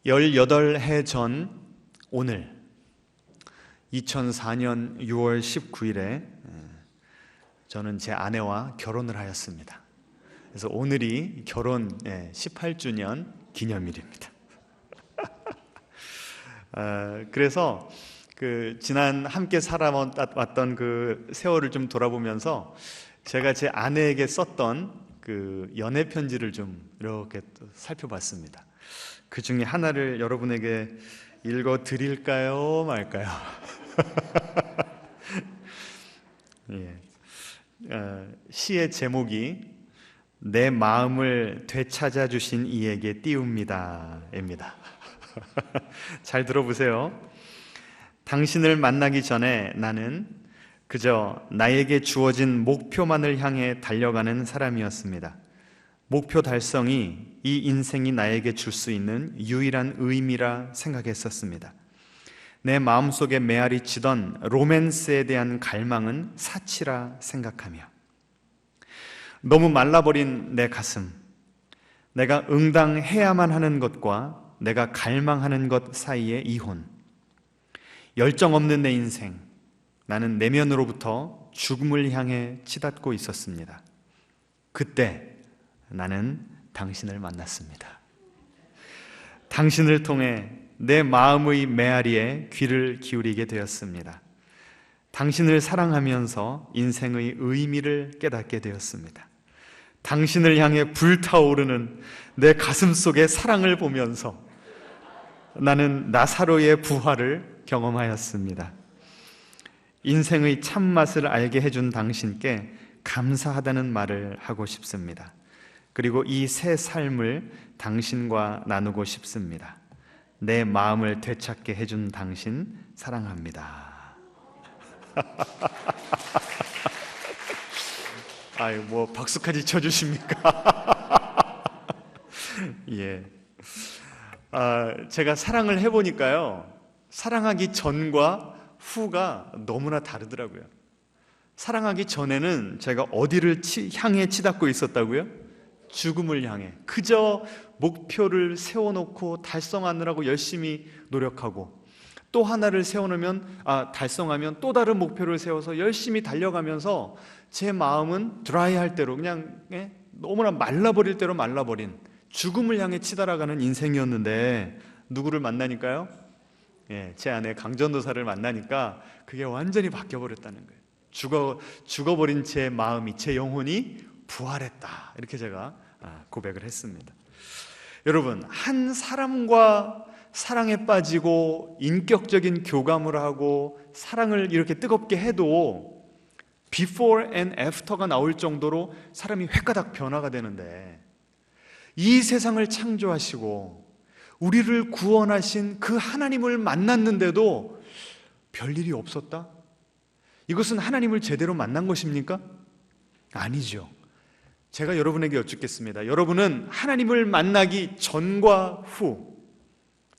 18해 전 오늘 2004년 6월 19일에 저는 제 아내와 결혼을 하였습니다. 그래서 오늘이 결혼 18주년 기념일입니다. 그래서 지난 함께 살아왔던 그 세월을 좀 돌아보면서 제가 제 아내에게 썼던 그 연애 편지를 좀 이렇게 살펴봤습니다. 그 중에 하나를 여러분에게 읽어 드릴까요, 말까요? 시의 제목이 내 마음을 되찾아 주신 이에게 띄웁니다입니다. 잘 들어보세요. 당신을 만나기 전에 나는 그저 나에게 주어진 목표만을 향해 달려가는 사람이었습니다. 목표 달성이 이 인생이 나에게 줄 수 있는 유일한 의미라 생각했었습니다. 내 마음속에 메아리 치던 로맨스에 대한 갈망은 사치라 생각하며 너무 말라버린 내 가슴, 내가 응당해야만 하는 것과 내가 갈망하는 것 사이의 이혼, 열정 없는 내 인생, 나는 내면으로부터 죽음을 향해 치닫고 있었습니다. 그때 나는 당신을 만났습니다. 당신을 통해 내 마음의 메아리에 귀를 기울이게 되었습니다. 당신을 사랑하면서 인생의 의미를 깨닫게 되었습니다. 당신을 향해 불타오르는 내 가슴 속의 사랑을 보면서 나는 나사로의 부활을 경험하였습니다. 인생의 참맛을 알게 해준 당신께 감사하다는 말을 하고 싶습니다. 그리고 이 새 삶을 당신과 나누고 싶습니다. 내 마음을 되찾게 해준 당신 사랑합니다. 아유, 뭐 박수까지 쳐주십니까? 예. 제가 사랑을 해보니까요, 사랑하기 전과 후가 너무나 다르더라고요. 사랑하기 전에는 제가 어디를 향해 치닫고 있었다고요? 죽음을 향해. 그저 목표를 세워놓고 달성하느라고 열심히 노력하고, 또 하나를 세워놓으면 달성하면 또 다른 목표를 세워서 열심히 달려가면서 제 마음은 드라이할 대로 그냥 너무나 말라버릴 대로 말라버린 죽음을 향해 치달아가는 인생이었는데, 누구를 만나니까요? 제 아내 강전도사를 만나니까 그게 완전히 바뀌어버렸다는 거예요. 죽어버린 제 마음이, 제 영혼이 부활했다, 이렇게 제가 고백을 했습니다. 여러분, 한 사람과 사랑에 빠지고 인격적인 교감을 하고 사랑을 이렇게 뜨겁게 해도 before and after가 나올 정도로 사람이 획가닥 변화가 되는데, 이 세상을 창조하시고 우리를 구원하신 그 하나님을 만났는데도 별일이 없었다? 이것은 하나님을 제대로 만난 것입니까? 아니죠. 제가 여러분에게 여쭙겠습니다. 여러분은 하나님을 만나기 전과 후,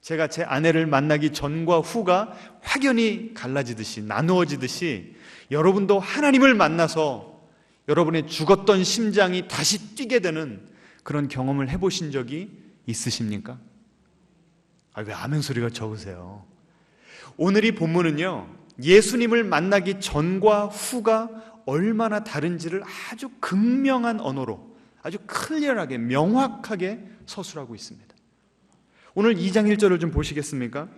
제가 제 아내를 만나기 전과 후가 확연히 갈라지듯이, 나누어지듯이 여러분도 하나님을 만나서 여러분의 죽었던 심장이 다시 뛰게 되는 그런 경험을 해보신 적이 있으십니까? 왜 아멘 소리가 적으세요? 오늘 이 본문은요, 예수님을 만나기 전과 후가 얼마나 다른지를 아주 극명한 언어로, 아주 클리어하게, 명확하게 서술하고 있습니다. 오늘 2장 1절을 좀 보시겠습니까?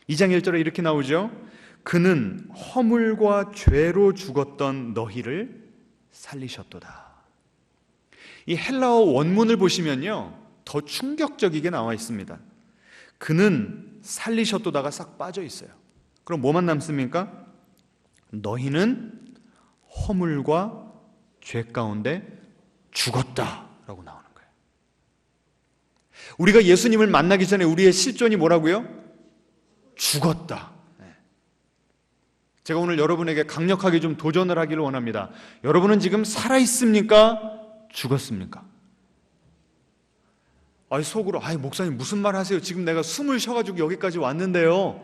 2장 1절에 이렇게 나오죠. 그는 허물과 죄로 죽었던 너희를 살리셨도다. 이 헬라어 원문을 보시면요, 더 충격적이게 나와 있습니다. 그는 살리셨도다가 싹 빠져 있어요. 그럼 뭐만 남습니까? 너희는 허물과 죄 가운데 죽었다라고 나오는 거예요. 우리가 예수님을 만나기 전에 우리의 실존이 뭐라고요? 죽었다. 제가 오늘 여러분에게 강력하게 좀 도전을 하기를 원합니다. 여러분은 지금 살아있습니까? 죽었습니까? 속으로 목사님 무슨 말 하세요? 지금 내가 숨을 쉬어가지고 여기까지 왔는데요.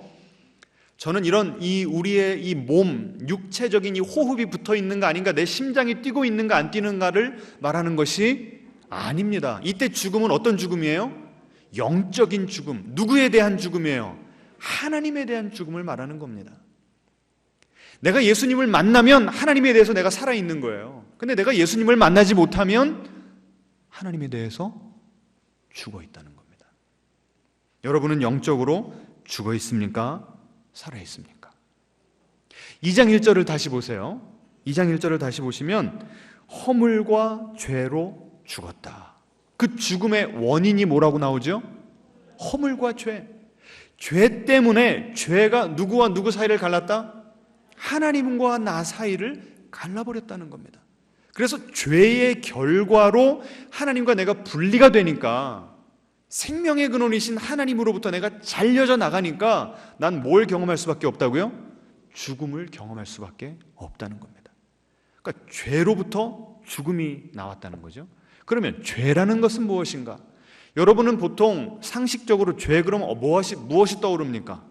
저는 우리의 이 몸, 육체적인 이 호흡이 붙어 있는 거 아닌가, 내 심장이 뛰고 있는가 안 뛰는가를 말하는 것이 아닙니다. 이때 죽음은 어떤 죽음이에요? 영적인 죽음, 누구에 대한 죽음이에요? 하나님에 대한 죽음을 말하는 겁니다. 내가 예수님을 만나면 하나님에 대해서 내가 살아있는 거예요. 근데 내가 예수님을 만나지 못하면 하나님에 대해서 죽어 있다는 겁니다. 여러분은 영적으로 죽어 있습니까? 살아 있습니까? 2장 1절을 다시 보세요. 2장 1절을 다시 보시면 허물과 죄로 죽었다. 그 죽음의 원인이 뭐라고 나오죠? 허물과 죄. 죄 때문에 죄가 누구와 누구 사이를 갈랐다? 하나님과 나 사이를 갈라버렸다는 겁니다. 그래서 죄의 결과로 하나님과 내가 분리가 되니까, 생명의 근원이신 하나님으로부터 내가 잘려져 나가니까 난 뭘 경험할 수밖에 없다고요? 죽음을 경험할 수밖에 없다는 겁니다. 그러니까 죄로부터 죽음이 나왔다는 거죠. 그러면 죄라는 것은 무엇인가? 여러분은 보통 상식적으로 죄 그러면 무엇이 떠오릅니까?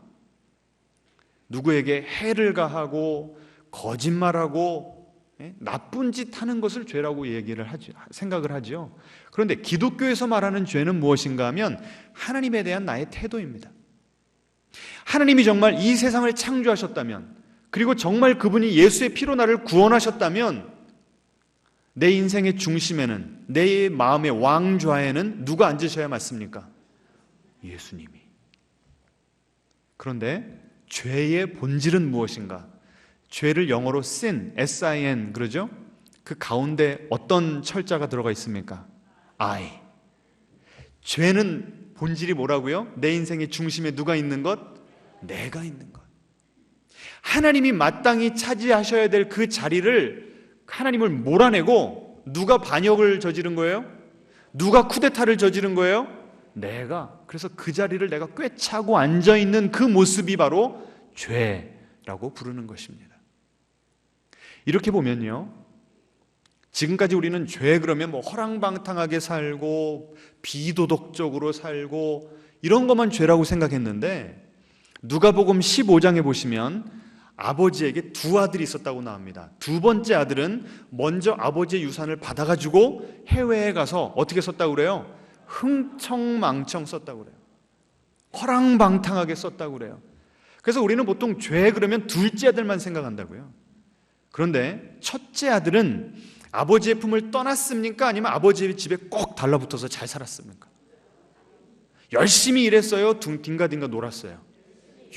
누구에게 해를 가하고 거짓말하고 나쁜 짓 하는 것을 죄라고 생각을 하죠. 그런데 기독교에서 말하는 죄는 무엇인가 하면 하나님에 대한 나의 태도입니다. 하나님이 정말 이 세상을 창조하셨다면, 그리고 정말 그분이 예수의 피로 나를 구원하셨다면, 내 인생의 중심에는, 내 마음의 왕좌에는 누가 앉으셔야 맞습니까? 예수님이. 그런데 죄의 본질은 무엇인가? 죄를 영어로 sin, S-I-N 그러죠? 그 가운데 어떤 철자가 들어가 있습니까? I. 죄는 본질이 뭐라고요? 내 인생의 중심에 누가 있는 것? 내가 있는 것. 하나님이 마땅히 차지하셔야 될 그 자리를 하나님을 몰아내고 누가 반역을 저지른 거예요? 누가 쿠데타를 저지른 거예요? 내가. 그래서 그 자리를 내가 꿰차고 앉아있는 그 모습이 바로 죄라고 부르는 것입니다. 이렇게 보면요, 지금까지 우리는 죄 그러면 허랑방탕하게 살고 비도덕적으로 살고 이런 것만 죄라고 생각했는데, 누가복음 15장에 보시면 아버지에게 두 아들이 있었다고 나옵니다. 두 번째 아들은 먼저 아버지의 유산을 받아가지고 해외에 가서 어떻게 썼다고 그래요? 흥청망청 썼다고 그래요. 허랑방탕하게 썼다고 그래요. 그래서 우리는 보통 죄 그러면 둘째 아들만 생각한다고요. 그런데 첫째 아들은 아버지의 품을 떠났습니까? 아니면 아버지의 집에 꼭 달라붙어서 잘 살았습니까? 열심히 일했어요? 딩가딩가 놀았어요?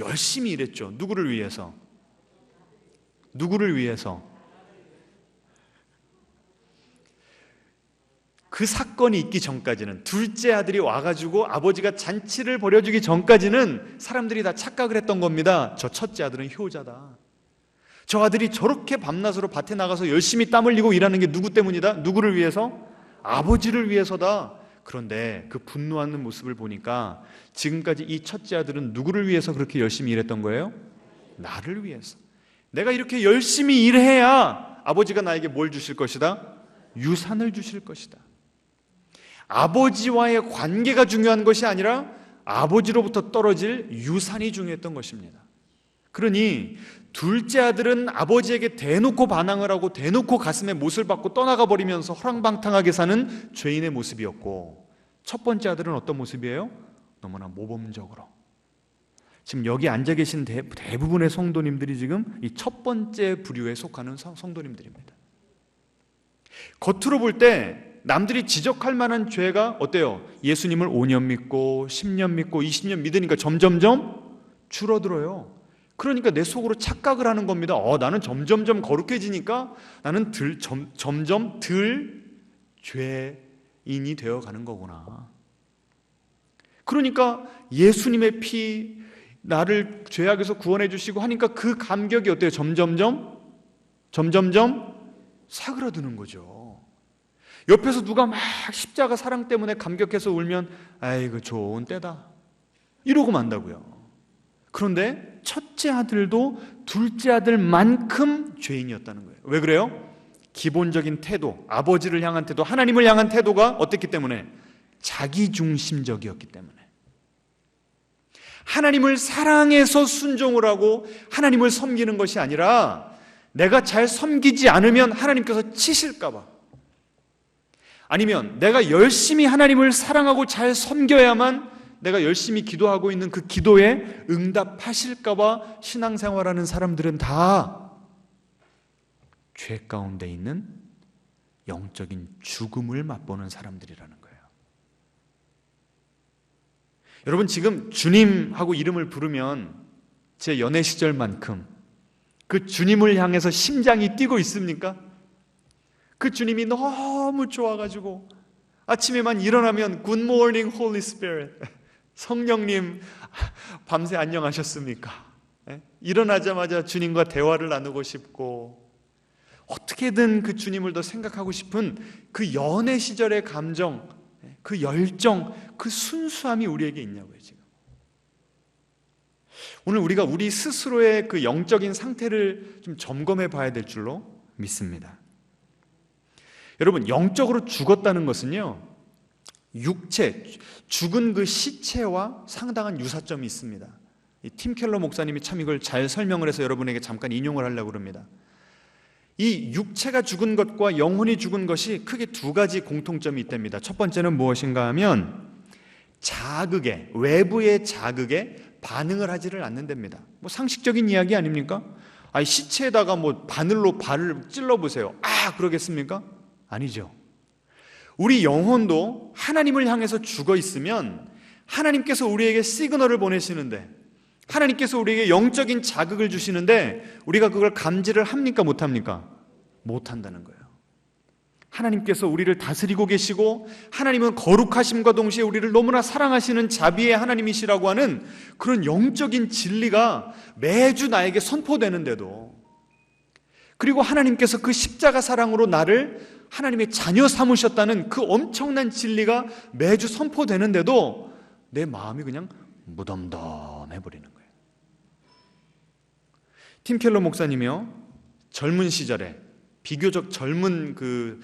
열심히 일했죠. 누구를 위해서? 누구를 위해서? 그 사건이 있기 전까지는, 둘째 아들이 와가지고 아버지가 잔치를 벌여주기 전까지는 사람들이 다 착각을 했던 겁니다. 저 첫째 아들은 효자다. 저 아들이 저렇게 밤낮으로 밭에 나가서 열심히 땀 흘리고 일하는 게 누구 때문이다? 누구를 위해서? 아버지를 위해서다. 그런데 그 분노하는 모습을 보니까 지금까지 이 첫째 아들은 누구를 위해서 그렇게 열심히 일했던 거예요? 나를 위해서. 내가 이렇게 열심히 일해야 아버지가 나에게 뭘 주실 것이다? 유산을 주실 것이다. 아버지와의 관계가 중요한 것이 아니라 아버지로부터 떨어질 유산이 중요했던 것입니다. 그러니 둘째 아들은 아버지에게 대놓고 반항을 하고 대놓고 가슴에 못을 박고 떠나가 버리면서 허랑방탕하게 사는 죄인의 모습이었고, 첫 번째 아들은 어떤 모습이에요? 너무나 모범적으로. 지금 여기 앉아 계신 대부분의 성도님들이 지금 이 첫 번째 부류에 속하는 성도님들입니다. 겉으로 볼 때 남들이 지적할 만한 죄가 어때요? 예수님을 5년 믿고 10년 믿고 20년 믿으니까 점점점 줄어들어요. 그러니까 내 속으로 착각을 하는 겁니다. 나는 점점점 거룩해지니까 나는 점점 덜 죄인이 되어가는 거구나. 그러니까 예수님의 피 나를 죄악에서 구원해 주시고 하니까 그 감격이 어때요? 점점점 사그라드는 거죠. 옆에서 누가 막 십자가 사랑 때문에 감격해서 울면 아이고 좋은 때다 이러고 만다고요. 그런데 첫째 아들도 둘째 아들만큼 죄인이었다는 거예요. 왜 그래요? 기본적인 태도, 아버지를 향한 태도, 하나님을 향한 태도가 어땠기 때문에? 자기중심적이었기 때문에. 하나님을 사랑해서 순종을 하고 하나님을 섬기는 것이 아니라 내가 잘 섬기지 않으면 하나님께서 치실까 봐, 아니면 내가 열심히 하나님을 사랑하고 잘 섬겨야만 내가 열심히 기도하고 있는 그 기도에 응답하실까 봐 신앙생활하는 사람들은 다 죄 가운데 있는 영적인 죽음을 맛보는 사람들이라는 거예요. 여러분, 지금 주님하고 이름을 부르면 제 연애 시절만큼 그 주님을 향해서 심장이 뛰고 있습니까? 그 주님이 너무 좋아가지고 아침에만 일어나면 Good morning, Holy Spirit. 성령님, 밤새 안녕하셨습니까? 일어나자마자 주님과 대화를 나누고 싶고, 어떻게든 그 주님을 더 생각하고 싶은 그 연애 시절의 감정, 그 열정, 그 순수함이 우리에게 있냐고요, 지금. 오늘 우리가 우리 스스로의 그 영적인 상태를 좀 점검해 봐야 될 줄로 믿습니다. 여러분, 영적으로 죽었다는 것은요, 육체, 죽은 그 시체와 상당한 유사점이 있습니다. 팀 켈러 목사님이 참 이걸 잘 설명을 해서 여러분에게 잠깐 인용을 하려고 합니다. 이 육체가 죽은 것과 영혼이 죽은 것이 크게 두 가지 공통점이 있답니다. 첫 번째는 무엇인가 하면 자극에, 외부의 자극에 반응을 하지를 않는답니다. 뭐 상식적인 이야기 아닙니까? 아니, 시체에다가 뭐 바늘로 발을 찔러보세요. 아, 그러겠습니까? 아니죠. 우리 영혼도 하나님을 향해서 죽어 있으면 하나님께서 우리에게 시그널을 보내시는데, 하나님께서 우리에게 영적인 자극을 주시는데 우리가 그걸 감지를 합니까? 못합니까? 못한다는 거예요. 하나님께서 우리를 다스리고 계시고 하나님은 거룩하심과 동시에 우리를 너무나 사랑하시는 자비의 하나님이시라고 하는 그런 영적인 진리가 매주 나에게 선포되는데도, 그리고 하나님께서 그 십자가 사랑으로 나를 하나님의 자녀 삼으셨다는 그 엄청난 진리가 매주 선포되는데도 내 마음이 그냥 무덤덤해버리는 거예요. 팀 켈러 목사님이요, 젊은 시절에 비교적 젊은 그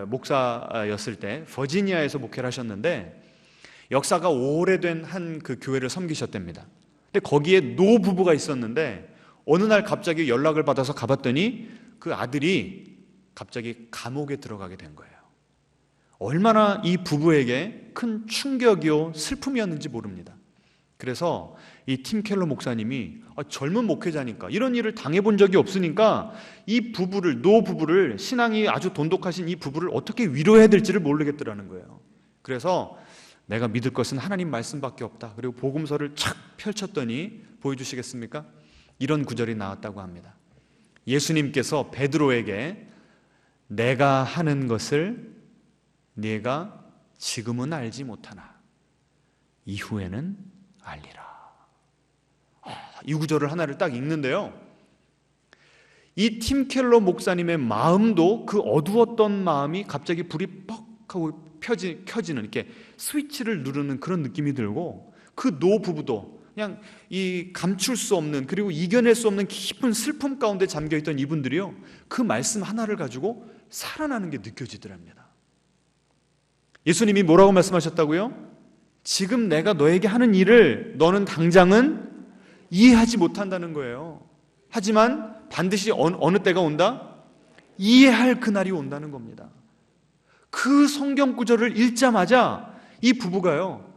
목사였을 때 버지니아에서 목회를 하셨는데 역사가 오래된 한 그 교회를 섬기셨답니다. 근데 거기에 노 부부가 있었는데 어느 날 갑자기 연락을 받아서 가봤더니 그 아들이 갑자기 감옥에 들어가게 된 거예요. 얼마나 이 부부에게 큰 충격이요 슬픔이었는지 모릅니다. 그래서 이 팀 켈러 목사님이 젊은 목회자니까 이런 일을 당해본 적이 없으니까 이 부부를, 노 부부를, 신앙이 아주 돈독하신 이 부부를 어떻게 위로해야 될지를 모르겠더라는 거예요. 그래서 내가 믿을 것은 하나님 말씀밖에 없다. 그리고 복음서를 착 펼쳤더니 보여주시겠습니까? 이런 구절이 나왔다고 합니다. 예수님께서 베드로에게 내가 하는 것을 네가 지금은 알지 못하나 이후에는 알리라. 이 구절을 하나를 딱 읽는데요, 이 팀 켈러 목사님의 마음도 그 어두웠던 마음이 갑자기 불이 퍽 하고 켜지는, 이렇게 스위치를 누르는 그런 느낌이 들고, 그 노 부부도 그냥 이 감출 수 없는, 그리고 이겨낼 수 없는 깊은 슬픔 가운데 잠겨있던 이분들이요, 그 말씀 하나를 가지고 살아나는 게 느껴지더랍니다. 예수님이 뭐라고 말씀하셨다고요? 지금 내가 너에게 하는 일을 너는 당장은 이해하지 못한다는 거예요. 하지만 반드시 어느 때가 온다? 이해할 그날이 온다는 겁니다. 그 성경 구절을 읽자마자 이 부부가요,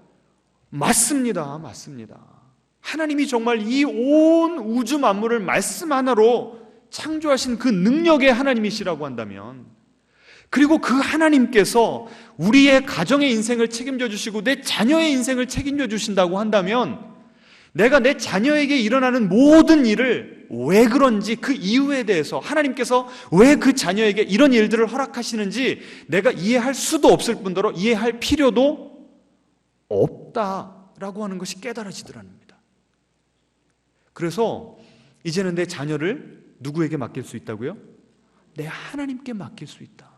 맞습니다, 맞습니다. 하나님이 정말 이 온 우주 만물을 말씀 하나로 창조하신 그 능력의 하나님이시라고 한다면, 그리고 그 하나님께서 우리의 가정의 인생을 책임져 주시고 내 자녀의 인생을 책임져 주신다고 한다면, 내가 내 자녀에게 일어나는 모든 일을 왜 그런지, 그 이유에 대해서 하나님께서 왜 그 자녀에게 이런 일들을 허락하시는지 내가 이해할 수도 없을 뿐더러 이해할 필요도 없다라고 하는 것이 깨달아지더라는 겁니다. 그래서 이제는 내 자녀를 누구에게 맡길 수 있다고요? 내 하나님께 맡길 수 있다.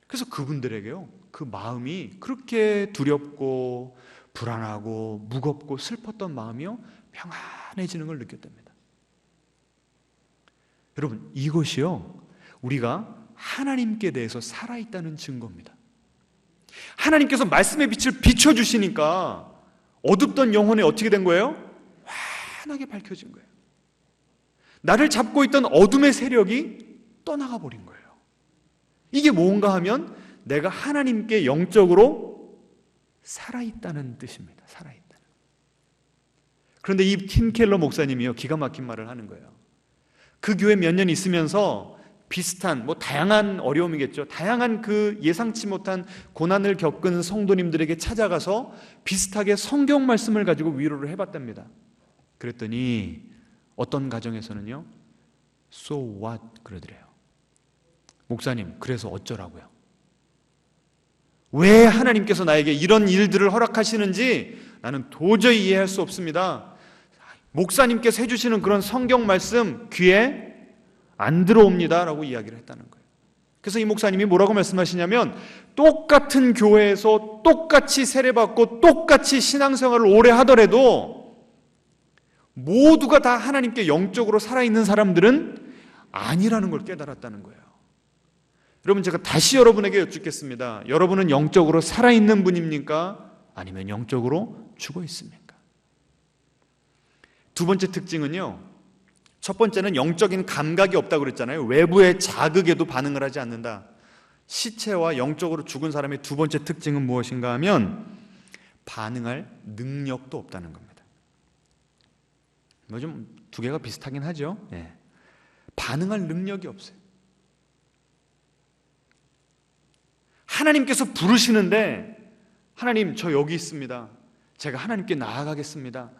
그래서 그분들에게요, 그 마음이 그렇게 두렵고 불안하고 무겁고 슬펐던 마음이요, 평안해지는 걸 느꼈답니다. 여러분, 이것이요, 우리가 하나님께 대해서 살아있다는 증거입니다. 하나님께서 말씀의 빛을 비춰주시니까 어둡던 영혼에 어떻게 된 거예요? 환하게 밝혀진 거예요. 나를 잡고 있던 어둠의 세력이 떠나가 버린 거예요. 이게 뭔가 하면 내가 하나님께 영적으로 살아있다는 뜻입니다. 살아있다. 그런데 이 팀 켈러 목사님이요, 기가 막힌 말을 하는 거예요. 그 교회 몇 년 있으면서 비슷한 다양한 어려움이겠죠. 다양한 그 예상치 못한 고난을 겪은 성도님들에게 찾아가서 비슷하게 성경 말씀을 가지고 위로를 해봤답니다. 그랬더니 어떤 가정에서는요, So what? 그러더래요. 목사님, 그래서 어쩌라고요? 왜 하나님께서 나에게 이런 일들을 허락하시는지 나는 도저히 이해할 수 없습니다. 목사님께서 해주시는 그런 성경 말씀 귀에 안 들어옵니다 라고 이야기를 했다는 거예요. 그래서 이 목사님이 뭐라고 말씀하시냐면, 똑같은 교회에서 똑같이 세례받고 똑같이 신앙생활을 오래 하더라도 모두가 다 하나님께 영적으로 살아있는 사람들은 아니라는 걸 깨달았다는 거예요. 여러분, 제가 다시 여러분에게 여쭙겠습니다. 여러분은 영적으로 살아있는 분입니까? 아니면 영적으로 죽어 있습니까? 두 번째 특징은요, 첫 번째는 영적인 감각이 없다고 그랬잖아요. 외부의 자극에도 반응을 하지 않는다. 시체와 영적으로 죽은 사람의 두 번째 특징은 무엇인가 하면 반응할 능력도 없다는 겁니다. 좀 두 개가 비슷하긴 하죠. 예. 반응할 능력이 없어요. 하나님께서 부르시는데, 하나님 저 여기 있습니다, 제가 하나님께 나아가겠습니다,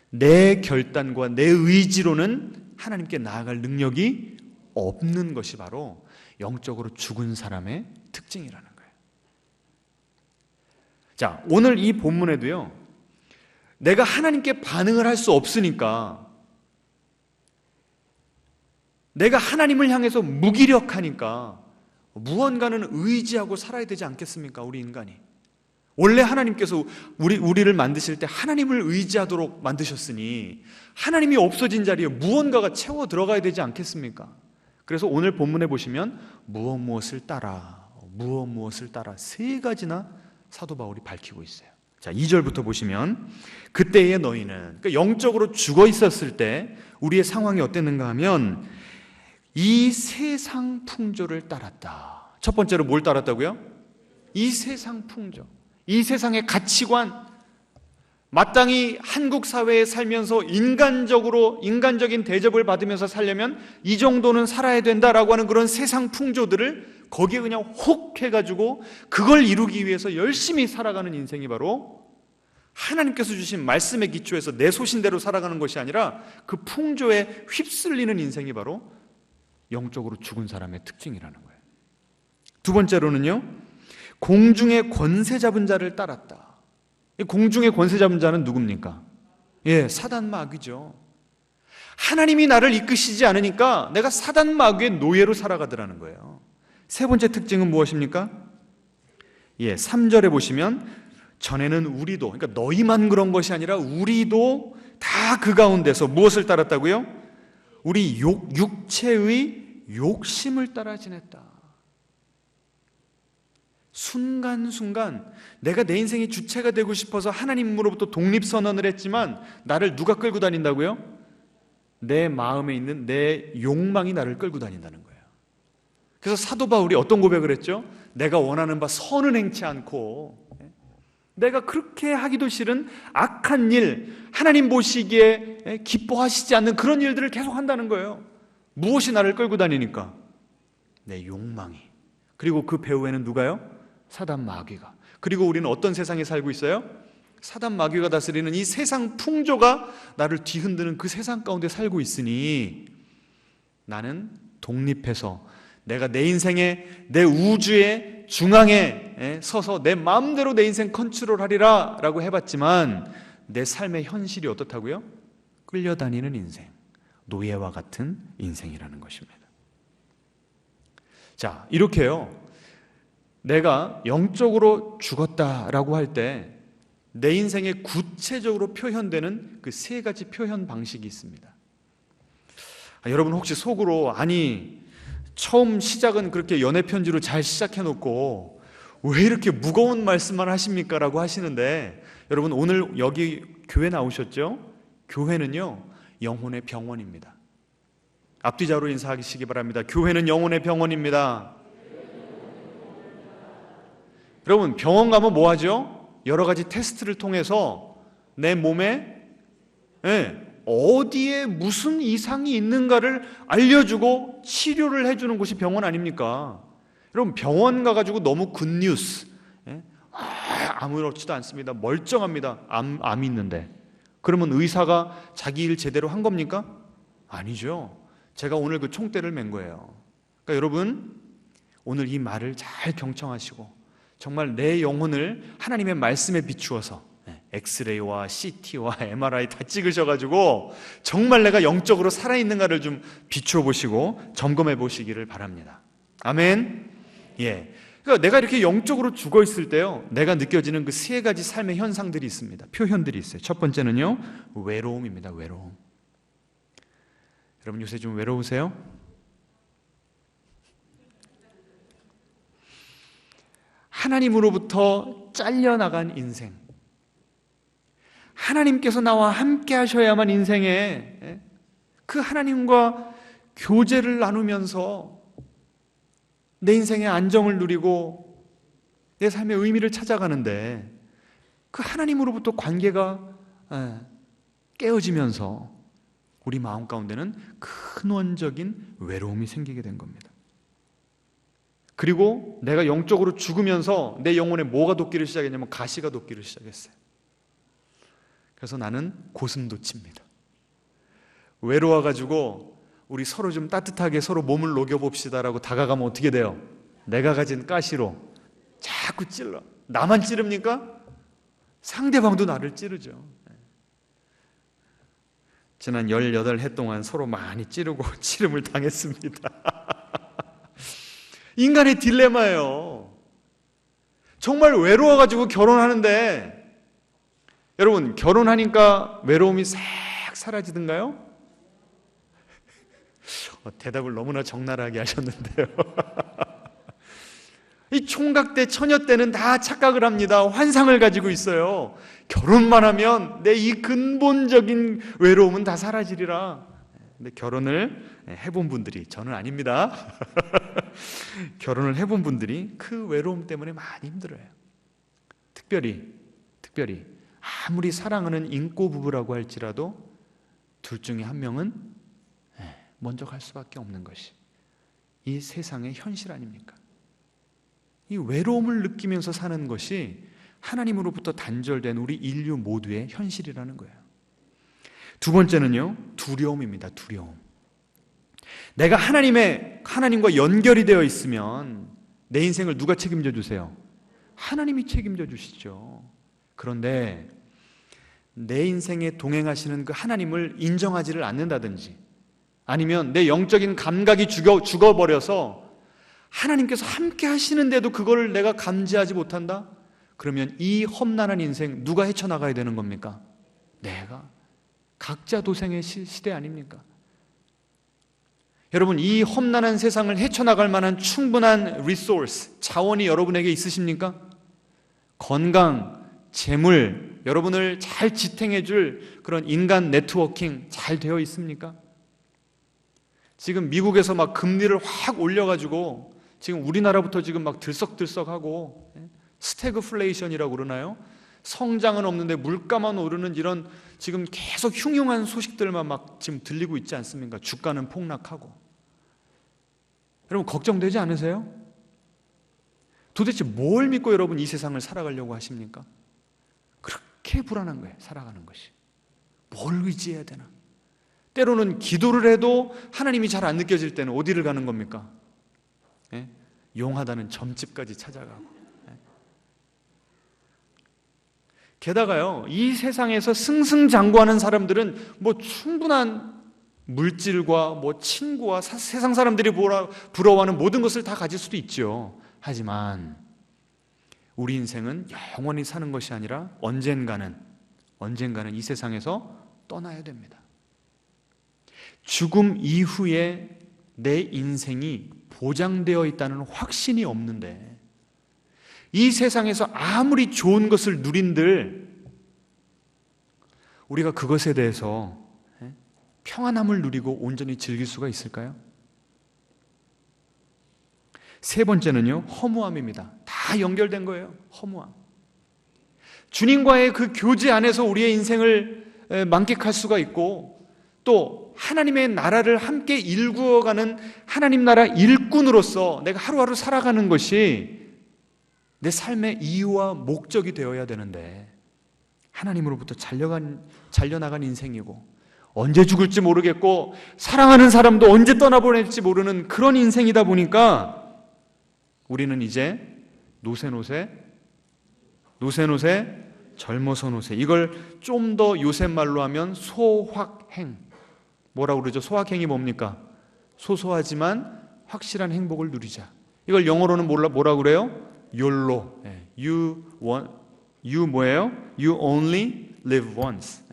내 결단과 내 의지로는 하나님께 나아갈 능력이 없는 것이 바로 영적으로 죽은 사람의 특징이라는 거예요. 자, 오늘 이 본문에도요, 내가 하나님께 반응을 할 수 없으니까, 내가 하나님을 향해서 무기력하니까 무언가는 의지하고 살아야 되지 않겠습니까? 우리 인간이 원래 하나님께서 우리를 만드실 때 하나님을 의지하도록 만드셨으니 하나님이 없어진 자리에 무언가가 채워 들어가야 되지 않겠습니까? 그래서 오늘 본문에 보시면 무엇을 따라 세 가지나 사도 바울이 밝히고 있어요. 자, 2절부터 보시면, 그때의 너희는, 그러니까 영적으로 죽어 있었을 때 우리의 상황이 어땠는가 하면 이 세상 풍조를 따랐다. 첫 번째로 뭘 따랐다고요? 이 세상 풍조, 이 세상의 가치관, 마땅히 한국 사회에 살면서 인간적인 대접을 받으면서 살려면 이 정도는 살아야 된다라고 하는 그런 세상 풍조들을 거기에 그냥 혹 해가지고 그걸 이루기 위해서 열심히 살아가는 인생이 바로 하나님께서 주신 말씀의 기초에서 내 소신대로 살아가는 것이 아니라 그 풍조에 휩쓸리는 인생이 바로 영적으로 죽은 사람의 특징이라는 거예요. 두 번째로는요, 공중의 권세 잡은 자를 따랐다. 이 공중의 권세 잡은 자는 누굽니까? 예, 사단 마귀죠. 하나님이 나를 이끄시지 않으니까 내가 사단 마귀의 노예로 살아가더라는 거예요. 세 번째 특징은 무엇입니까? 예, 3절에 보시면 전에는 우리도, 그러니까 너희만 그런 것이 아니라 우리도 다 그 가운데서 무엇을 따랐다고요? 우리 육체의 욕심을 따라 지냈다. 순간순간 내가 내 인생의 주체가 되고 싶어서 하나님으로부터 독립선언을 했지만 나를 누가 끌고 다닌다고요? 내 마음에 있는 내 욕망이 나를 끌고 다닌다는 거예요. 그래서 사도 바울이 어떤 고백을 했죠? 내가 원하는 바 선은 행치 않고 내가 그렇게 하기도 싫은 악한 일, 하나님 보시기에 기뻐하시지 않는 그런 일들을 계속 한다는 거예요. 무엇이 나를 끌고 다니니까? 내 욕망이. 그리고 그 배후에는 누가요? 사단 마귀가. 그리고 우리는 어떤 세상에 살고 있어요? 사단 마귀가 다스리는 이 세상 풍조가 나를 뒤흔드는 그 세상 가운데 살고 있으니 나는 독립해서 내가 내 인생의, 내 우주의 중앙에 서서 내 마음대로 내 인생 컨트롤하리라 라고 해봤지만 내 삶의 현실이 어떻다고요? 끌려다니는 인생, 노예와 같은 인생이라는 것입니다. 자, 이렇게요, 내가 영적으로 죽었다라고 할 때 내 인생에 구체적으로 표현되는 그 세 가지 표현 방식이 있습니다. 여러분 혹시 속으로, 아니 처음 시작은 그렇게 연애 편지로 잘 시작해놓고 왜 이렇게 무거운 말씀만 하십니까? 라고 하시는데, 여러분 오늘 여기 교회 나오셨죠? 교회는요 영혼의 병원입니다. 앞뒤자로 인사하시기 바랍니다. 교회는 영혼의 병원입니다. 여러분 병원 가면 뭐 하죠? 여러 가지 테스트를 통해서 내 몸에 어디에 무슨 이상이 있는가를 알려주고 치료를 해주는 곳이 병원 아닙니까? 여러분, 병원 가가지고 너무 굿뉴스, 아무렇지도 않습니다, 멀쩡합니다, 암이 있는데, 그러면 의사가 자기 일 제대로 한 겁니까? 아니죠. 제가 오늘 그 총대를 맨 거예요. 그러니까 여러분, 오늘 이 말을 잘 경청하시고 정말 내 영혼을 하나님의 말씀에 비추어서 엑스레이와 CT와 MRI 다 찍으셔가지고 정말 내가 영적으로 살아있는가를 좀 비추어 보시고 점검해 보시기를 바랍니다. 아멘. 그러니까 내가 이렇게 영적으로 죽어 있을 때요, 내가 느껴지는 그 세 가지 삶의 현상들이 있습니다. 표현들이 있어요. 첫 번째는요, 외로움입니다. 외로움. 여러분, 요새 좀 외로우세요? 하나님으로부터 잘려나간 인생, 하나님께서 나와 함께 하셔야만 인생에 그 하나님과 교제를 나누면서 내 인생의 안정을 누리고 내 삶의 의미를 찾아가는데, 그 하나님으로부터 관계가 깨어지면서 우리 마음 가운데는 근원적인 외로움이 생기게 된 겁니다. 그리고 내가 영적으로 죽으면서 내 영혼에 뭐가 돋기를 시작했냐면 가시가 돋기를 시작했어요. 그래서 나는 고슴도치입니다. 외로워가지고 우리 서로 좀 따뜻하게 서로 몸을 녹여봅시다라고 다가가면 어떻게 돼요? 내가 가진 가시로 자꾸 찔러. 나만 찌릅니까? 상대방도 나를 찌르죠. 지난 18해 동안 서로 많이 찌르고 찌름을 당했습니다. 인간의 딜레마예요. 정말 외로워가지고 결혼하는데, 여러분, 결혼하니까 외로움이 싹 사라지던가요? 대답을 너무나 적나라하게 하셨는데요. 이 총각 때, 처녀 때는 다 착각을 합니다. 환상을 가지고 있어요. 결혼만 하면 내 이 근본적인 외로움은 다 사라지리라. 근데 결혼을 해본 분들이, 저는 아닙니다. 결혼을 해본 분들이 그 외로움 때문에 많이 힘들어요. 특별히 아무리 사랑하는 인꼬 부부라고 할지라도 둘 중에 한 명은 먼저 갈 수밖에 없는 것이 이 세상의 현실 아닙니까? 이 외로움을 느끼면서 사는 것이 하나님으로부터 단절된 우리 인류 모두의 현실이라는 거예요. 두 번째는요, 두려움입니다. 두려움. 내가 하나님과 연결이 되어 있으면 내 인생을 누가 책임져 주세요? 하나님이 책임져 주시죠. 그런데 내 인생에 동행하시는 그 하나님을 인정하지를 않는다든지, 아니면 내 영적인 감각이 죽어버려서 하나님께서 함께 하시는데도 그거를 내가 감지하지 못한다? 그러면 이 험난한 인생 누가 헤쳐나가야 되는 겁니까? 내가. 각자 도생의 시대 아닙니까? 여러분, 이 험난한 세상을 헤쳐나갈 만한 충분한 리소스, 자원이 여러분에게 있으십니까? 건강, 재물, 여러분을 잘 지탱해 줄 그런 인간 네트워킹 잘 되어 있습니까? 지금 미국에서 막 금리를 확 올려가지고 지금 우리나라부터 지금 막 들썩들썩하고, 스태그플레이션이라고 그러나요? 성장은 없는데 물가만 오르는 이런 지금 계속 흉흉한 소식들만 막 지금 들리고 있지 않습니까? 주가는 폭락하고. 여러분, 걱정되지 않으세요? 도대체 뭘 믿고 여러분 이 세상을 살아가려고 하십니까? 그렇게 불안한 거예요, 살아가는 것이. 뭘 의지해야 되나? 때로는 기도를 해도 하나님이 잘 안 느껴질 때는 어디를 가는 겁니까? 용하다는 점집까지 찾아가고. 게다가요, 이 세상에서 승승장구하는 사람들은 뭐 충분한 물질과 뭐 친구와 세상 사람들이 부러워하는 모든 것을 다 가질 수도 있죠. 하지만 우리 인생은 영원히 사는 것이 아니라 언젠가는 이 세상에서 떠나야 됩니다. 죽음 이후에 내 인생이 보장되어 있다는 확신이 없는데, 이 세상에서 아무리 좋은 것을 누린들 우리가 그것에 대해서 평안함을 누리고 온전히 즐길 수가 있을까요? 세 번째는요, 허무함입니다. 다 연결된 거예요. 허무함. 주님과의 그 교제 안에서 우리의 인생을 만끽할 수가 있고, 또 하나님의 나라를 함께 일구어가는 하나님 나라 일꾼으로서 내가 하루하루 살아가는 것이 내 삶의 이유와 목적이 되어야 되는데, 하나님으로부터 잘려나간 인생이고, 언제 죽을지 모르겠고 사랑하는 사람도 언제 떠나보낼지 모르는 그런 인생이다 보니까 우리는 이제 노세 젊어서 노세, 이걸 좀 더 요새 말로 하면 소확행. 뭐라고 그러죠? 소확행이 뭡니까? 소소하지만 확실한 행복을 누리자. 이걸 영어로는 뭐라고 그래요? YOLO. You 뭐예요? You only live once.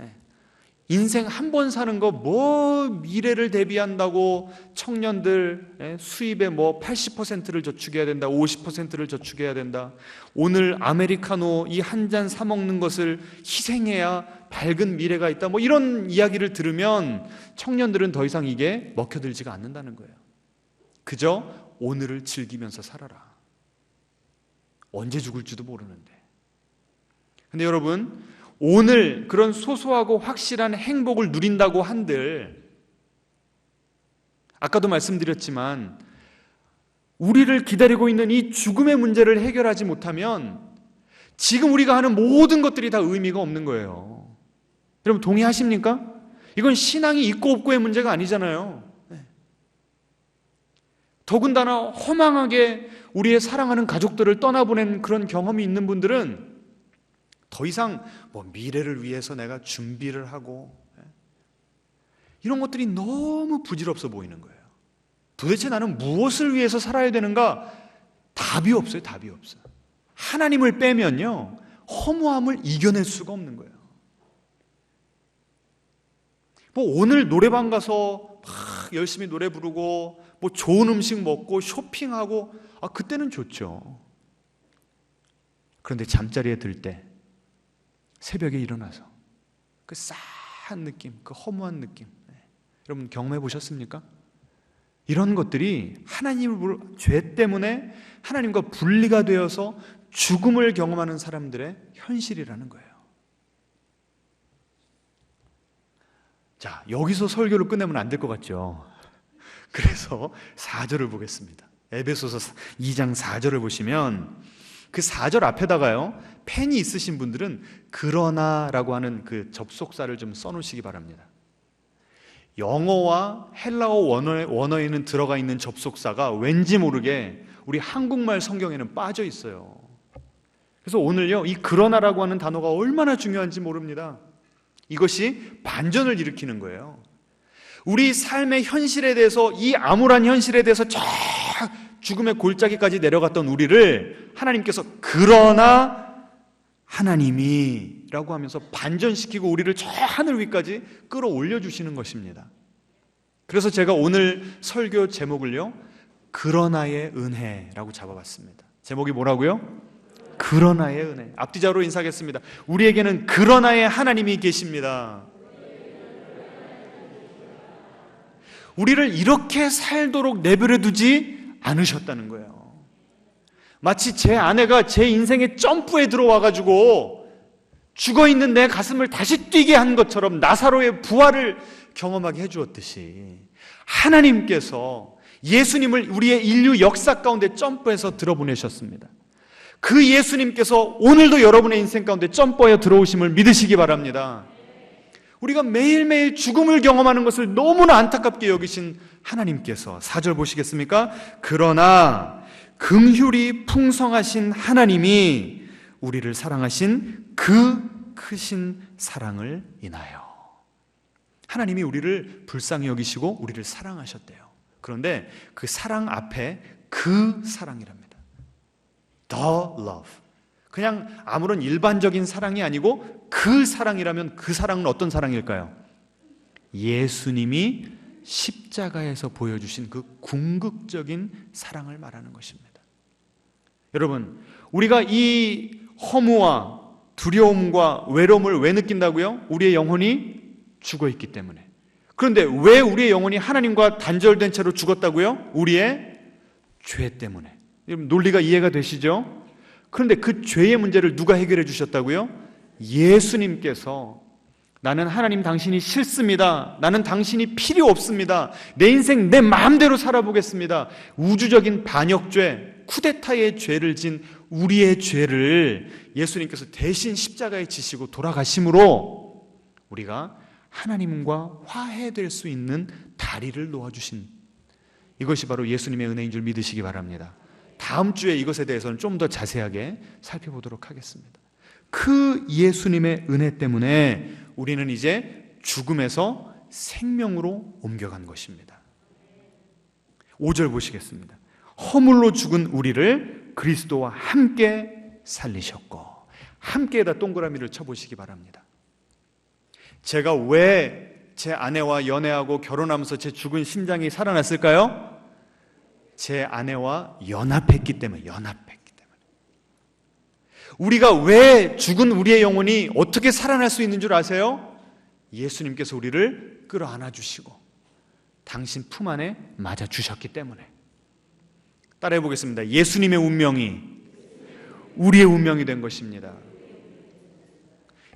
인생 한 번 사는 거 뭐 미래를 대비한다고 청년들 수입의 뭐 80%를 저축해야 된다, 50%를 저축해야 된다, 오늘 아메리카노 이 한 잔 사 먹는 것을 희생해야 밝은 미래가 있다, 뭐 이런 이야기를 들으면 청년들은 더 이상 이게 먹혀들지가 않는다는 거예요. 그저 오늘을 즐기면서 살아라. 언제 죽을지도 모르는데. 근데 여러분, 오늘 그런 소소하고 확실한 행복을 누린다고 한들, 아까도 말씀드렸지만 우리를 기다리고 있는 이 죽음의 문제를 해결하지 못하면 지금 우리가 하는 모든 것들이 다 의미가 없는 거예요. 여러분 동의하십니까? 이건 신앙이 있고 없고의 문제가 아니잖아요. 더군다나 허망하게 우리의 사랑하는 가족들을 떠나보낸 그런 경험이 있는 분들은 더 이상 뭐 미래를 위해서 내가 준비를 하고 이런 것들이 너무 부질없어 보이는 거예요. 도대체 나는 무엇을 위해서 살아야 되는가? 답이 없어요. 답이 없어요. 하나님을 빼면요, 허무함을 이겨낼 수가 없는 거예요. 뭐 오늘 노래방 가서 막 열심히 노래 부르고 뭐 좋은 음식 먹고 쇼핑하고, 그때는 좋죠. 그런데 잠자리에 들 때, 새벽에 일어나서 그 싸한 느낌, 그 허무한 느낌, 여러분 경험해 보셨습니까? 이런 것들이 하나님을 죄 때문에 하나님과 분리가 되어서 죽음을 경험하는 사람들의 현실이라는 거예요. 자, 여기서 설교를 끝내면 안 될 것 같죠? 그래서 4절을 보겠습니다. 에베소서 2장 4절을 보시면 그 4절 앞에다가요, 펜이 있으신 분들은 그러나라고 하는 그 접속사를 좀 써놓으시기 바랍니다. 영어와 헬라어 원어에는 들어가 있는 접속사가 왠지 모르게 우리 한국말 성경에는 빠져 있어요. 그래서 오늘요, 이 그러나라고 하는 단어가 얼마나 중요한지 모릅니다. 이것이 반전을 일으키는 거예요. 우리 삶의 현실에 대해서, 이 암울한 현실에 대해서 쫙 죽음의 골짜기까지 내려갔던 우리를 하나님께서 그러나 하나님이 라고 하면서 반전시키고 우리를 저 하늘 위까지 끌어올려 주시는 것입니다. 그래서 제가 오늘 설교 제목을요, 그러나의 은혜라고 잡아봤습니다. 제목이 뭐라고요? 그러나의 은혜. 앞뒤자로 인사하겠습니다. 우리에게는 그러나의 하나님이 계십니다. 우리를 이렇게 살도록 내버려 두지 않으셨다는 거예요. 마치 제 아내가 제 인생에 점프에 들어와가지고 죽어있는 내 가슴을 다시 뛰게 한 것처럼 나사로의 부활을 경험하게 해주었듯이 하나님께서 예수님을 우리의 인류 역사 가운데 점프해서 들어보내셨습니다. 그 예수님께서 오늘도 여러분의 인생 가운데 점프하여 들어오심을 믿으시기 바랍니다. 우리가 매일매일 죽음을 경험하는 것을 너무나 안타깝게 여기신 하나님께서 4절 보시겠습니까? 그러나 긍휼이 풍성하신 하나님이 우리를 사랑하신 그 크신 사랑을 인하여. 하나님이 우리를 불쌍히 여기시고 우리를 사랑하셨대요. 그런데 그 사랑 앞에 그 사랑이랍니다. The love. 그냥 아무런 일반적인 사랑이 아니고 그 사랑이라면 그 사랑은 어떤 사랑일까요? 예수님이 십자가에서 보여주신 그 궁극적인 사랑을 말하는 것입니다. 여러분, 우리가 이 허무와 두려움과 외로움을 왜 느낀다고요? 우리의 영혼이 죽어있기 때문에. 그런데 왜 우리의 영혼이 하나님과 단절된 채로 죽었다고요? 우리의 죄 때문에. 여러분, 논리가 이해가 되시죠? 그런데 그 죄의 문제를 누가 해결해 주셨다고요? 예수님께서 나는 하나님 당신이 싫습니다. 나는 당신이 필요 없습니다. 내 인생 내 마음대로 살아보겠습니다. 우주적인 반역죄, 쿠데타의 죄를 진 우리의 죄를 예수님께서 대신 십자가에 지시고 돌아가심으로 우리가 하나님과 화해될 수 있는 다리를 놓아주신, 이것이 바로 예수님의 은혜인 줄 믿으시기 바랍니다. 다음 주에 이것에 대해서는 좀 더 자세하게 살펴보도록 하겠습니다. 그 예수님의 은혜 때문에 우리는 이제 죽음에서 생명으로 옮겨간 것입니다. 5절 보시겠습니다. 허물로 죽은 우리를 그리스도와 함께 살리셨고, 함께에다 동그라미를 쳐보시기 바랍니다. 제가 왜 제 아내와 연애하고 결혼하면서 제 죽은 심장이 살아났을까요? 제 아내와 연합했기 때문에. 우리가 왜 죽은 우리의 영혼이 어떻게 살아날 수 있는 줄 아세요? 예수님께서 우리를 끌어안아 주시고 당신 품 안에 맞아 주셨기 때문에. 따라해 보겠습니다. 예수님의 운명이 우리의 운명이 된 것입니다.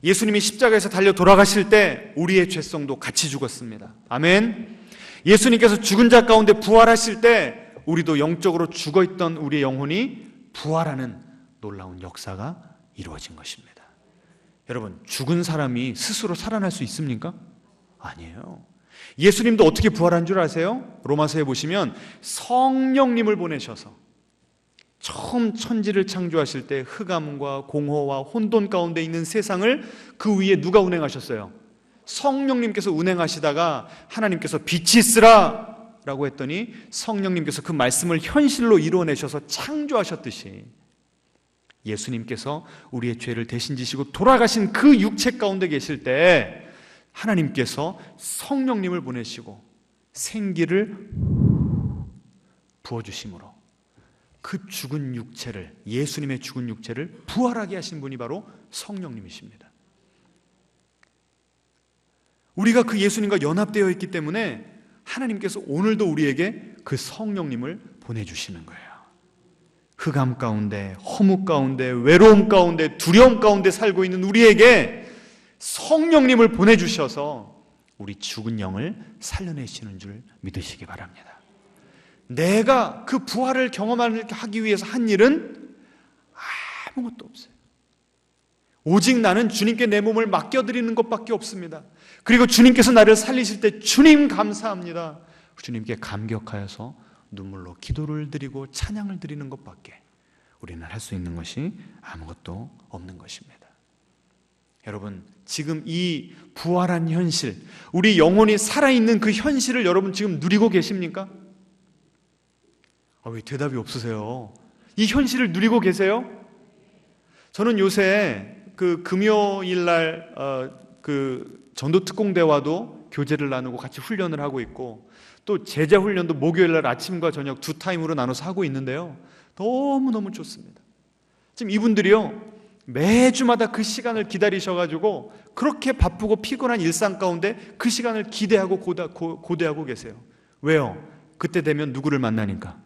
예수님이 십자가에서 달려 돌아가실 때 우리의 죄성도 같이 죽었습니다. 아멘. 예수님께서 죽은 자 가운데 부활하실 때 우리도 영적으로 죽어있던 우리의 영혼이 부활하는 놀라운 역사가 이루어진 것입니다. 여러분, 죽은 사람이 스스로 살아날 수 있습니까? 아니에요. 예수님도 어떻게 부활한 줄 아세요? 로마서에 보시면 성령님을 보내셔서 처음 천지를 창조하실 때 흑암과 공허와 혼돈 가운데 있는 세상을 그 위에 누가 운행하셨어요? 성령님께서 운행하시다가 하나님께서 빛이 있으라 라고 했더니 성령님께서 그 말씀을 현실로 이루어내셔서 창조하셨듯이 예수님께서 우리의 죄를 대신 지시고 돌아가신 그 육체 가운데 계실 때 하나님께서 성령님을 보내시고 생기를 부어주심으로 그 죽은 육체를, 예수님의 죽은 육체를 부활하게 하신 분이 바로 성령님이십니다. 우리가 그 예수님과 연합되어 있기 때문에 하나님께서 오늘도 우리에게 그 성령님을 보내주시는 거예요. 흑암 가운데, 허무 가운데, 외로움 가운데, 두려움 가운데 살고 있는 우리에게 성령님을 보내주셔서 우리 죽은 영을 살려내시는 줄 믿으시기 바랍니다. 내가 그 부활을 경험하기 위해서 한 일은 아무것도 없어요. 오직 나는 주님께 내 몸을 맡겨드리는 것밖에 없습니다. 그리고 주님께서 나를 살리실 때 주님 감사합니다, 주님께 감격하여서 눈물로 기도를 드리고 찬양을 드리는 것밖에 우리는 할 수 있는 것이 아무것도 없는 것입니다. 여러분, 지금 이 부활한 현실, 우리 영혼이 살아있는 그 현실을 여러분 지금 누리고 계십니까? 왜 대답이 없으세요? 이 현실을 누리고 계세요? 저는 요새 그 금요일날 그 전도특공대와도 교제를 나누고 같이 훈련을 하고 있고, 또 제자 훈련도 목요일날 아침과 저녁 두 타임으로 나눠서 하고 있는데요, 너무너무 좋습니다. 지금 이분들이요 매주마다 그 시간을 기다리셔가지고 그렇게 바쁘고 피곤한 일상 가운데 그 시간을 기대하고 고대하고 계세요. 왜요? 그때 되면 누구를 만나니까?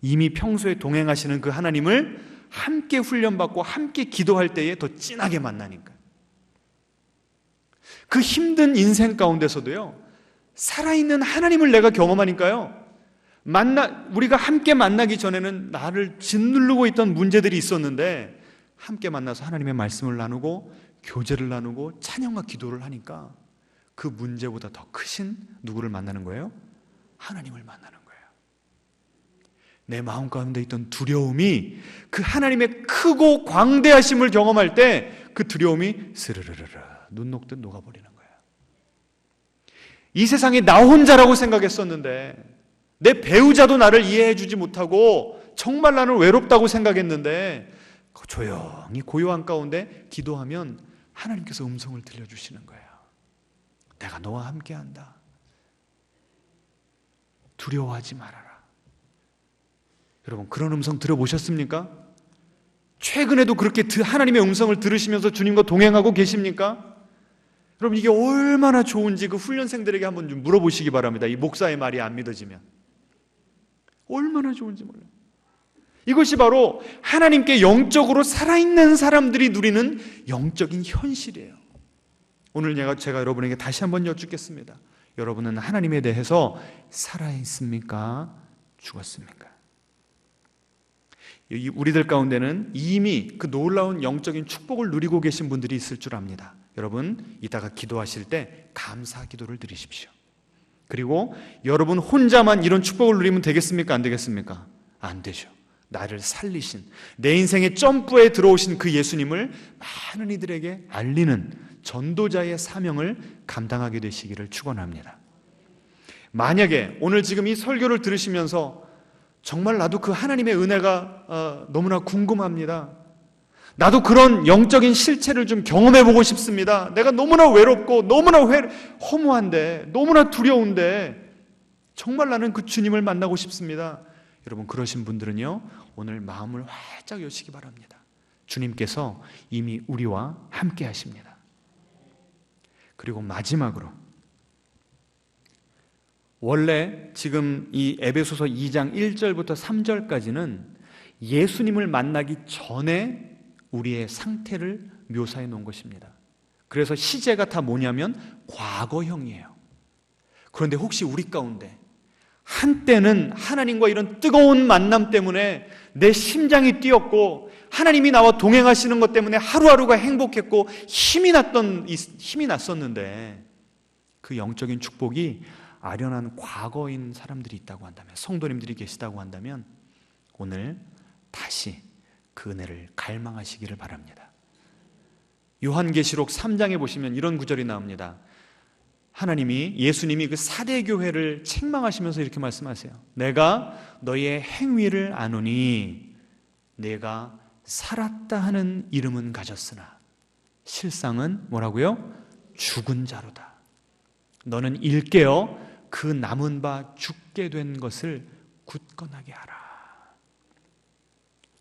이미 평소에 동행하시는 그 하나님을 함께 훈련받고 함께 기도할 때에 더 진하게 만나니까. 그 힘든 인생 가운데서도요 살아있는 하나님을 내가 경험하니까요, 우리가 함께 만나기 전에는 나를 짓누르고 있던 문제들이 있었는데 함께 만나서 하나님의 말씀을 나누고 교제를 나누고 찬양과 기도를 하니까 그 문제보다 더 크신 누구를 만나는 거예요? 하나님을 만나는 거예요. 내 마음 가운데 있던 두려움이 그 하나님의 크고 광대하심을 경험할 때 그 두려움이 스르르르 눈 녹듯 녹아버리는 거예요. 이 세상에 나 혼자라고 생각했었는데, 내 배우자도 나를 이해해 주지 못하고 정말 나는 외롭다고 생각했는데, 조용히 고요한 가운데 기도하면 하나님께서 음성을 들려주시는 거예요. 내가 너와 함께한다. 두려워하지 말아라. 여러분, 그런 음성 들어보셨습니까? 최근에도 그렇게 하나님의 음성을 들으시면서 주님과 동행하고 계십니까? 여러분, 이게 얼마나 좋은지 그 훈련생들에게 한번 좀 물어보시기 바랍니다. 이 목사의 말이 안 믿어지면 얼마나 좋은지 몰라요. 이것이 바로 하나님께 영적으로 살아있는 사람들이 누리는 영적인 현실이에요. 오늘 제가 여러분에게 다시 한번 여쭙겠습니다. 여러분은 하나님에 대해서 살아있습니까? 죽었습니까? 우리들 가운데는 이미 그 놀라운 영적인 축복을 누리고 계신 분들이 있을 줄 압니다. 여러분, 이따가 기도하실 때 감사 기도를 드리십시오. 그리고 여러분 혼자만 이런 축복을 누리면 되겠습니까? 안 되겠습니까? 안 되죠. 나를 살리신, 내 인생의 점프에 들어오신 그 예수님을 많은 이들에게 알리는 전도자의 사명을 감당하게 되시기를 축원합니다. 만약에 오늘 지금 이 설교를 들으시면서 정말 나도 그 하나님의 은혜가 너무나 궁금합니다. 나도 그런 영적인 실체를 좀 경험해보고 싶습니다. 내가 너무나 외롭고 너무나 허무한데, 너무나 두려운데 정말 나는 그 주님을 만나고 싶습니다. 여러분, 그러신 분들은요, 오늘 마음을 활짝 여시기 바랍니다. 주님께서 이미 우리와 함께 하십니다. 그리고 마지막으로, 원래 지금 이 에베소서 2장 1절부터 3절까지는 예수님을 만나기 전에 우리의 상태를 묘사해 놓은 것입니다. 그래서 시제가 다 뭐냐면 과거형이에요. 그런데 혹시 우리 가운데 한때는 하나님과 이런 뜨거운 만남 때문에 내 심장이 뛰었고 하나님이 나와 동행하시는 것 때문에 하루하루가 행복했고 힘이 났었는데 그 영적인 축복이 아련한 과거인 사람들이 있다고 한다면, 성도님들이 계시다고 한다면 오늘 다시 그 은혜를 갈망하시기를 바랍니다. 요한계시록 3장에 보시면 이런 구절이 나옵니다. 예수님이 그 사대 교회를 책망하시면서 이렇게 말씀하세요. 내가 너희의 행위를 아노니 내가 살았다 하는 이름은 가졌으나 실상은 뭐라고요? 죽은 자로다. 너는 일깨어 그 남은 바 죽게 된 것을 굳건하게 하라.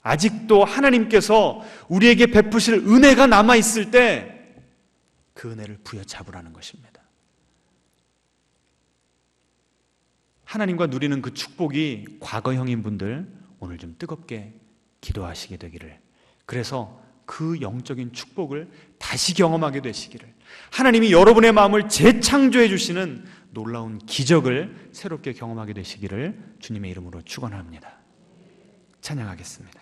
아직도 하나님께서 우리에게 베푸실 은혜가 남아있을 때 그 은혜를 부여잡으라는 것입니다. 하나님과 누리는 그 축복이 과거형인 분들 오늘 좀 뜨겁게 기도하시게 되기를, 그래서 그 영적인 축복을 다시 경험하게 되시기를, 하나님이 여러분의 마음을 재창조해 주시는 놀라운 기적을 새롭게 경험하게 되시기를 주님의 이름으로 축원합니다. 찬양하겠습니다.